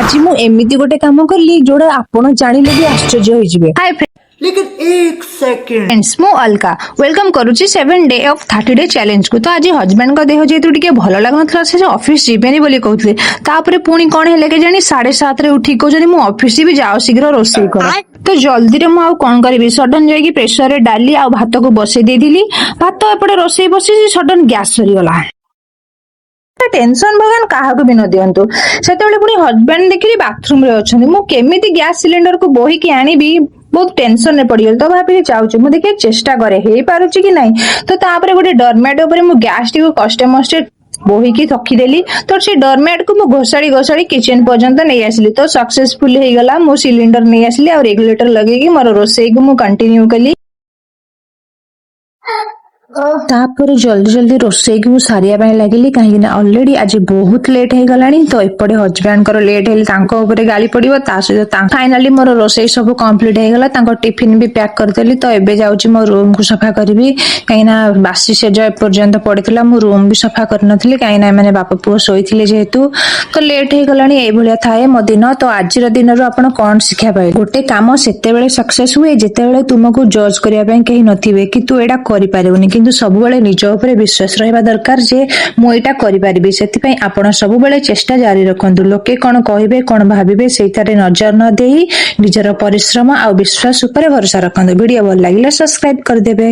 आज मु एमिति गोटे काम करली जोड़ा आपण जानिले भी आश्चर्य होई जिवे। हाय लेकिन एक सेकंड फ्रेंड्स मु अलका वेलकम करूची 7 डे ऑफ 30 डे चैलेंज को। तो आज हस्बैंड का देह जेतु टिके भलो लागनथला से ऑफिस जीवेनी बोली कहउथले तापरे पुणी कोन हेले के जानी 7:30 रे उठी कहउजनी मु ऑफिस भी जाओ शीघ्र रोसई कर। तो जल्दी रे मु आ कोन करबी सडन जाई प्रेशर रे डाली आ भात को बसई देदिली। भात एपटे रोसई बसी सडन गैस सरी गला। टेंशन भगवान काहा को भी न दियंतु। सेतेबेले पुणी हस्बैंड देखिली बाथरूम रे अछंदी मु केमिति गैस सिलेंडर को बोही के आनीबी बहुत टेंशन रे पड़ी गल। तो भाभी चाहूची मु देखिए चेष्टा करे हे पारुची कि नहीं। तो तापरे गोटे डोरमेट ऊपर मु गैस टी को कष्टे मष्टे बोही की थकी देली। तो से डोरमेट को मु घोसाड़ी घोसाड़ी किचन पर्यंत नहीं आसली। तो सक्सेसफुल हे गला मु सिलेंडर नहीं आसली और रेगुलेटर लगे कि मोर रोसई को मु कंटिन्यू कली। तापर जल्दी जल्दी रोसई को सारिया लगिली कहीं ऑलरेडी आज बहुत लेट हो गलानी। तो एपटे हस्बैंड को लेट हेली तांको ऊपर गाली पड़िबो ता सहित फाइनली मोर रोसई सब कंप्लीट हो गला। तांको टिफिन भी पैक करदेली। तो एबे जाउची मो रूम को सफा करबी कहीं बासी सेज एपर्यंत पड़ितला मु रूम भी सफा करनथली कहीं माने बापा पुओ सोईथिले जेहेतु तो लेट हो गलानी। ए भलिया थाए मो दिन। तो आज दिन रो आपण कोन शिक्षा पाए गोटे काम सेतेबेले सक्सेस हुए जेतेबेले तुमको जज करिया पय केही नथिबे कि तू एडा करि पारिबोनी। किंतु सबुबले निज उपरे विश्वास रहबा दरकार जे मु एटा करि पारिबी। सेति आपण सबुबले चेष्टा जारी रखंतु। लोके कोन कहिबे कोन भाबिबे सेइतारे नजर न देई निजर परिश्रम आ विश्वास उपरे भरोसा रखंतु। वीडियो भल लागिले सब्सक्राइब कर देबे।